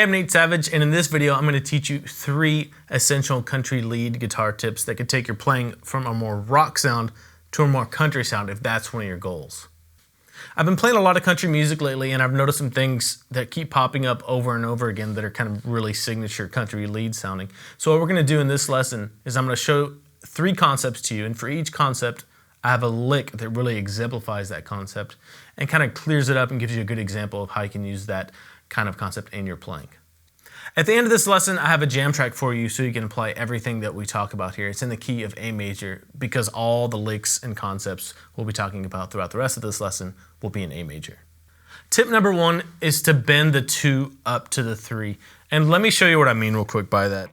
Hey, I'm Nate Savage, and in this video, I'm going to teach you 3 essential country lead guitar tips that could take your playing from a more rock sound to a more country sound if that's one of your goals. I've been playing a lot of country music lately, and I've noticed some things that keep popping up over and over again that are kind of really signature country lead sounding. So what we're going to do in this lesson is I'm going to show 3 concepts to you, and for each concept, I have a lick that really exemplifies that concept and kind of clears it up and gives you a good example of how you can use that kind of concept in your playing. At the end of this lesson, I have a jam track for you so you can apply everything that we talk about here. It's in the key of A major because all the licks and concepts we'll be talking about throughout the rest of this lesson will be in A major. Tip number 1 is to bend the 2 up to the 3. And let me show you what I mean real quick by that.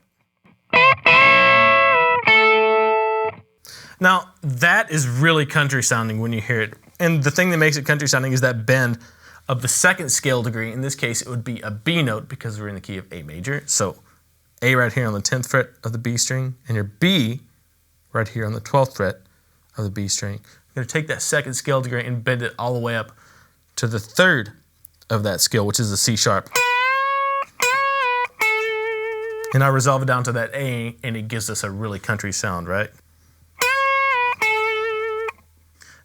Now, that is really country sounding when you hear it. And the thing that makes it country sounding is that bend of the 2nd scale degree. In this case, it would be a B note because we're in the key of A major. So A right here on the 10th fret of the B string, and your B right here on the 12th fret of the B string. You're going to take that 2nd scale degree and bend it all the way up to the 3rd of that scale, which is the C sharp. And I resolve it down to that A, and it gives us a really country sound, right?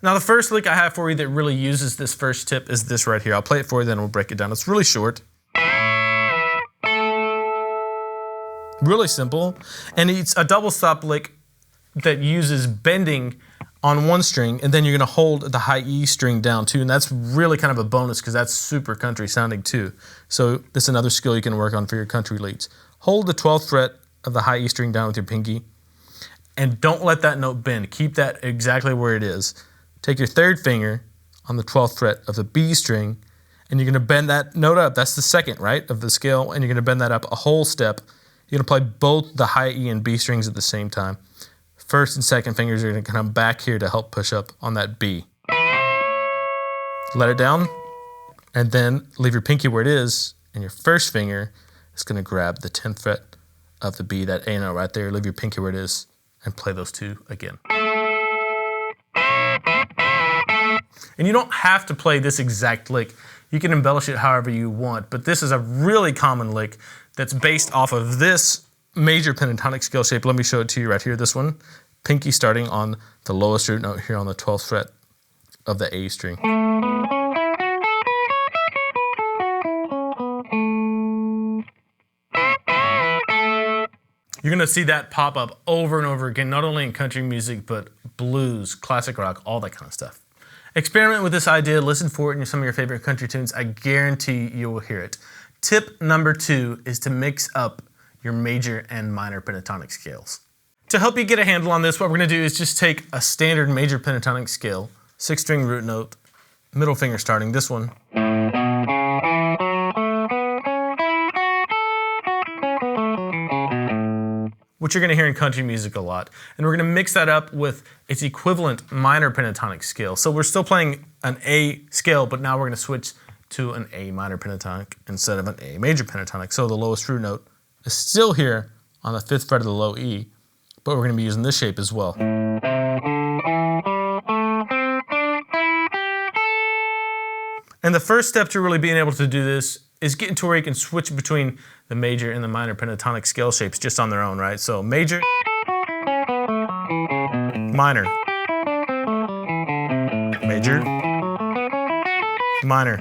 Now the first lick I have for you that really uses this first tip is this right here. I'll play it for you, then we'll break it down. It's really short. Really simple. And it's a double stop lick that uses bending on one string, and then you're gonna hold the high E string down too, and that's really kind of a bonus because that's super country sounding too. So this is another skill you can work on for your country leads. Hold the 12th fret of the high E string down with your pinky, and don't let that note bend. Keep that exactly where it is. Take your 3rd finger on the 12th fret of the B string, and you're going to bend that note up. That's the 2nd, right, of the scale, and you're going to bend that up a whole step. You're going to play both the high E and B strings at the same time. 1st and 2nd fingers are going to come back here to help push up on that B. Let it down, and then leave your pinky where it is, and your 1st finger is going to grab the 10th fret of the B, that A note right there. Leave your pinky where it is, and play those 2 again. And you don't have to play this exact lick. You can embellish it however you want, but this is a really common lick that's based off of this major pentatonic scale shape. Let me show it to you right here, this one. Pinky starting on the lowest root note here on the 12th fret of the A string. You're gonna see that pop up over and over again, not only in country music, but blues, classic rock, all that kind of stuff. Experiment with this idea, listen for it in some of your favorite country tunes. I guarantee you will hear it. Tip number 2 is to mix up your major and minor pentatonic scales. To help you get a handle on this, what we're gonna do is just take a standard major pentatonic scale, 6-string root note, middle finger starting, this one. Which you're gonna hear in country music a lot. And we're gonna mix that up with its equivalent minor pentatonic scale. So we're still playing an A scale, but now we're gonna switch to an A minor pentatonic instead of an A major pentatonic. So the lowest root note is still here on the 5th fret of the low E, but we're gonna be using this shape as well. And the first step to really being able to do this is getting to where you can switch between the major and the minor pentatonic scale shapes just on their own, right? So major, minor, major, minor.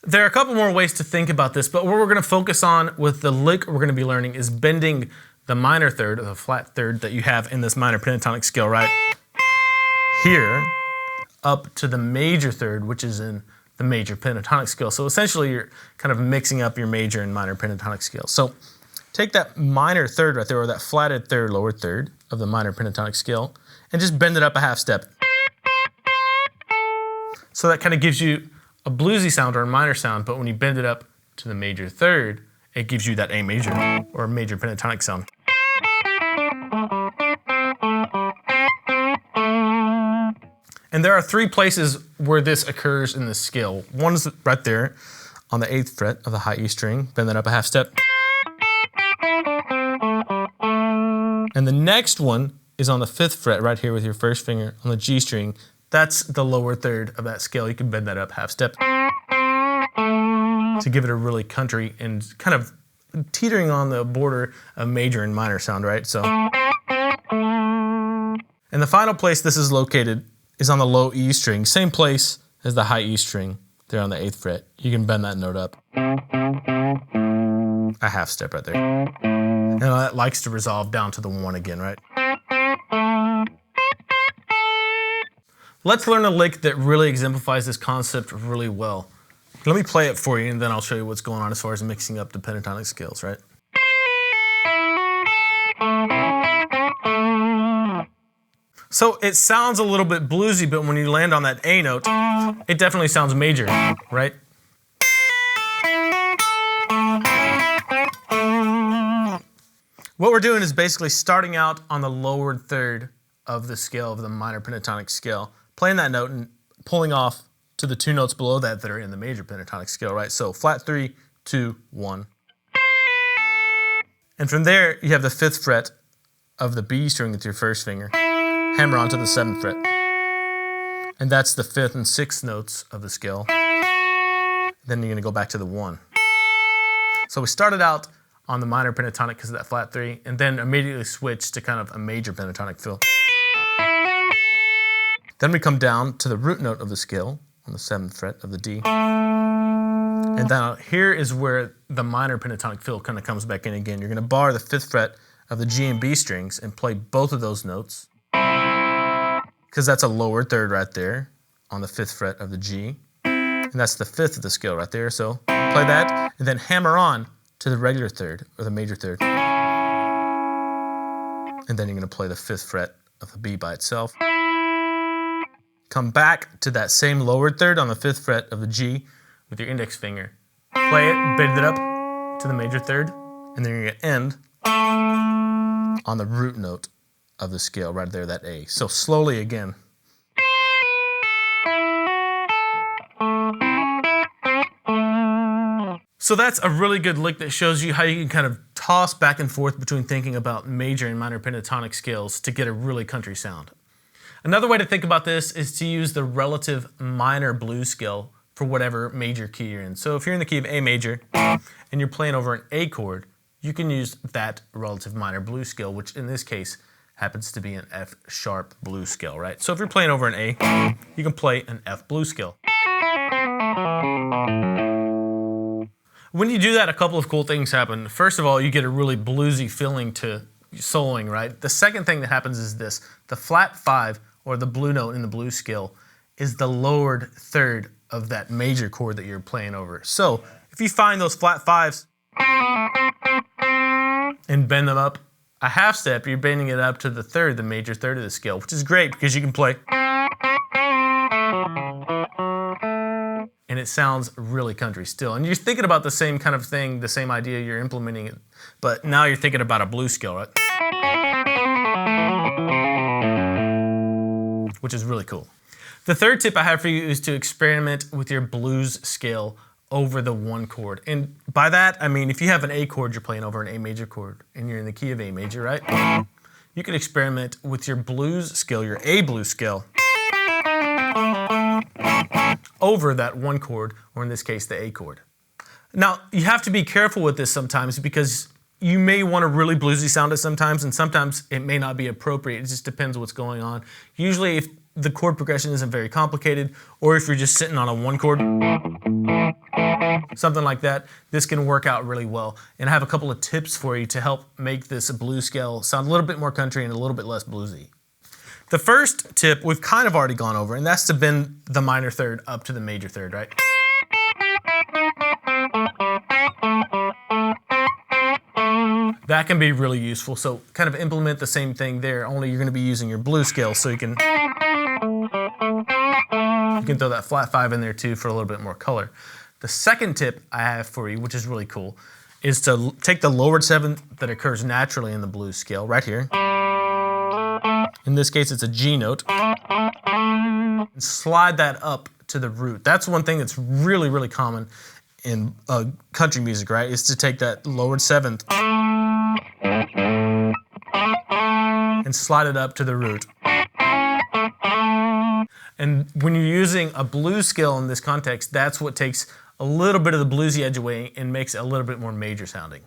There are a couple more ways to think about this, but what we're gonna focus on with the lick we're gonna be learning is bending the minor 3rd, or the flat 3rd that you have in this minor pentatonic scale, right? Here, up to the major 3rd, which is in the major pentatonic scale. So essentially you're kind of mixing up your major and minor pentatonic scale. So take that minor 3rd right there, or that flatted 3rd, lower 3rd of the minor pentatonic scale, and just bend it up a half step. So that kind of gives you a bluesy sound or a minor sound, but when you bend it up to the major 3rd, it gives you that A major or major pentatonic sound. And there are 3 places where this occurs in the scale. One is right there on the 8th fret of the high E string, bend that up a half step. And the next one is on the 5th fret right here with your 1st finger on the G string. That's the lower 3rd of that scale. You can bend that up half step. to give it a really country and kind of teetering on the border of major and minor sound, right? So, and the final place this is located is on the low E string, same place as the high E string there on the 8th fret. You can bend that note up a half step right there. And that likes to resolve down to the 1 again, right? Let's learn a lick that really exemplifies this concept really well. Let me play it for you, and then I'll show you what's going on as far as mixing up the pentatonic scales, right? So it sounds a little bit bluesy, but when you land on that A note, it definitely sounds major, right? What we're doing is basically starting out on the lower third of the scale of the minor pentatonic scale, playing that note and pulling off to the 2 notes below that that are in the major pentatonic scale, right? So flat 3, 2, 1. And from there, you have the 5th fret of the B string with your first finger. Hammer onto the 7th fret. And that's the 5th and 6th notes of the scale. Then you're gonna go back to the 1. So we started out on the minor pentatonic because of that flat 3, and then immediately switched to kind of a major pentatonic fill. Then we come down to the root note of the scale on the 7th fret of the D. And then here is where the minor pentatonic fill kind of comes back in again. You're gonna bar the 5th fret of the G and B strings and play both of those notes, because that's a lower third right there on the 5th fret of the G. And that's the 5th of the scale right there. So play that, and then hammer on to the regular third, or the major third. And then you're gonna play the 5th fret of the B by itself. Come back to that same lower third on the 5th fret of the G with your index finger. Play it, bend it up to the major third, and then you're gonna end on the root note of the scale right there, that A. So slowly again. So that's a really good lick that shows you how you can kind of toss back and forth between thinking about major and minor pentatonic scales to get a really country sound. Another way to think about this is to use the relative minor blues scale for whatever major key you're in. So if you're in the key of A major and you're playing over an A chord, you can use that relative minor blues scale, which in this case happens to be an F sharp blues scale, right? So if you're playing over an A, you can play an F blues scale. When you do that, a couple of cool things happen. First of all, you get a really bluesy feeling to soloing, right? The second thing that happens is this. The flat 5, or the blue note in the blues scale, is the lowered third of that major chord that you're playing over. So if you find those flat 5s and bend them up a half step, you're bending it up to the third, the major third of the scale, which is great because you can play. And it sounds really country still. And you're thinking about the same kind of thing, the same idea, you're implementing it, but now you're thinking about a blues scale, right? Which is really cool. The third tip I have for you is to experiment with your blues scale over the 1 chord. And by that, I mean, if you have an A chord you're playing over an A major chord and you're in the key of A major, right? You can experiment with your blues scale, your A blues scale, over that 1 chord, or in this case, the A chord. Now, you have to be careful with this sometimes because you may want a really bluesy sound it sometimes, and sometimes it may not be appropriate. It just depends what's going on. Usually, if the chord progression isn't very complicated, or if you're just sitting on a 1 chord, something like that, this can work out really well. And I have a couple of tips for you to help make this blues scale sound a little bit more country and a little bit less bluesy. The first tip we've kind of already gone over, and that's to bend the minor third up to the major third, right? That can be really useful, so kind of implement the same thing there, only you're going to be using your blues scale, so you can throw that flat 5 in there too for a little bit more color. The second tip I have for you, which is really cool, is to take the lowered 7th that occurs naturally in the blues scale, right here. In this case, it's a G note. And slide that up to the root. That's one thing that's really, really common in country music, right? Is to take that lowered 7th and slide it up to the root. And when you're using a blues scale in this context, that's what takes a little bit of the bluesy edge away and makes it a little bit more major sounding.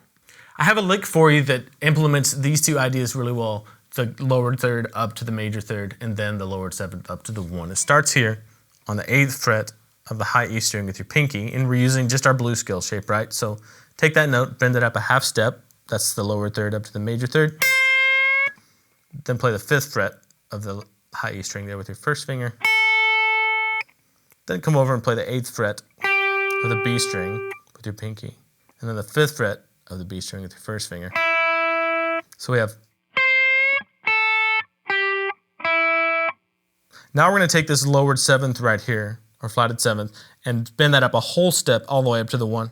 I have a lick for you that implements these two ideas really well, the lowered third up to the major third, and then the lowered seventh up to the 1. It starts here on the 8th fret of the high E string with your pinky, and we're using just our blues scale shape, right? So take that note, bend it up a half step, that's the lower third up to the major third, then play the 5th fret of the high E string there with your first finger, then come over and play the 8th fret of the B string with your pinky, and then the 5th fret of the B string with your first finger. So we have. Now we're going to take this lowered 7th right here, or flatted 7th, and bend that up a whole step all the way up to the 1.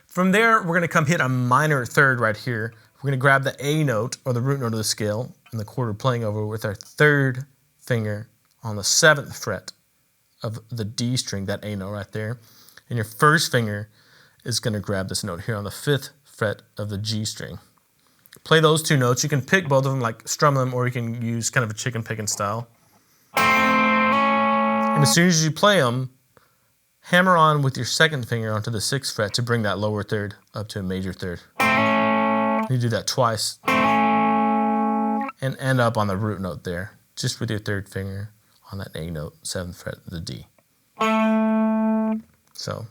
From there, we're going to come hit a minor third right here. We're going to grab the A note, or the root note of the scale, and the chord we're playing over with our 3rd finger on the 7th fret of the D string, that A note right there. And your first finger is going to grab this note here on the 5th fret of the G string. Play those two notes. You can pick both of them, like strum them, or you can use kind of a chicken picking style. And as soon as you play them, hammer on with your 2nd finger onto the 6th fret to bring that lower third up to a major third. You do that twice and end up on the root note there, just with your 3rd finger on that A note, 7th fret of the D. So.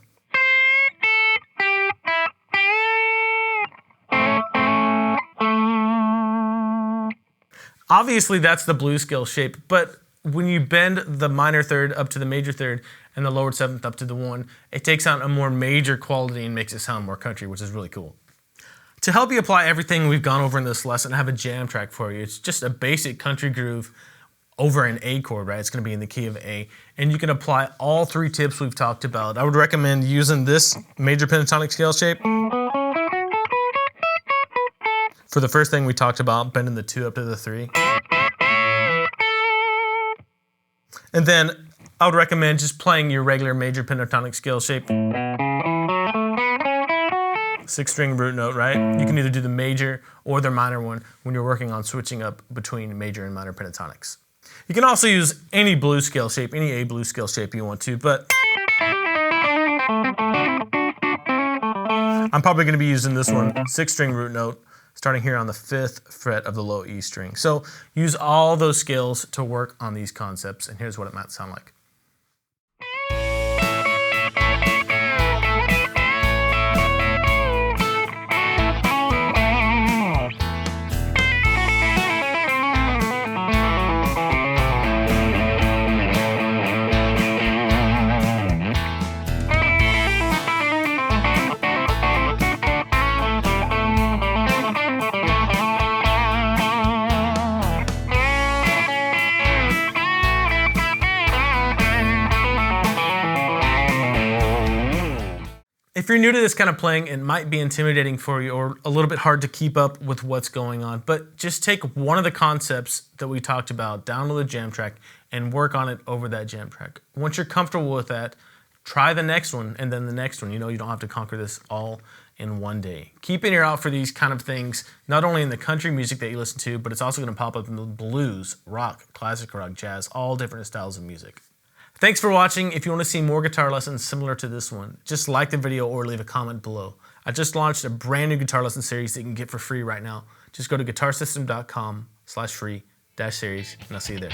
Obviously, that's the blues scale shape, but when you bend the minor third up to the major third and the lowered 7th up to the 1, it takes on a more major quality and makes it sound more country, which is really cool. To help you apply everything we've gone over in this lesson, I have a jam track for you. It's just a basic country groove over an A chord, right? It's going to be in the key of A, and you can apply all 3 tips we've talked about. I would recommend using this major pentatonic scale shape for the first thing we talked about, bending the 2 up to the 3. And then I would recommend just playing your regular major pentatonic scale shape. 6-string root note, right? You can either do the major or the minor one when you're working on switching up between major and minor pentatonics. You can also use any blues scale shape, any A blues scale shape you want to, but I'm probably going to be using this one, 6-string root note, starting here on the 5th fret of the low E string. So use all those scales to work on these concepts, and here's what it might sound like. If you're new to this kind of playing, it might be intimidating for you or a little bit hard to keep up with what's going on, but just take one of the concepts that we talked about, download the jam track, and work on it over that jam track. Once you're comfortable with that, try the next one and then the next one. You know, you don't have to conquer this all in one day. Keep an ear out for these kind of things, not only in the country music that you listen to, but it's also going to pop up in the blues, rock, classic rock, jazz, all different styles of music. Thanks for watching. If you want to see more guitar lessons similar to this one, just like the video or leave a comment below. I just launched a brand new guitar lesson series that you can get for free right now. Just go to guitarsystem.com/free-series, and I'll see you there.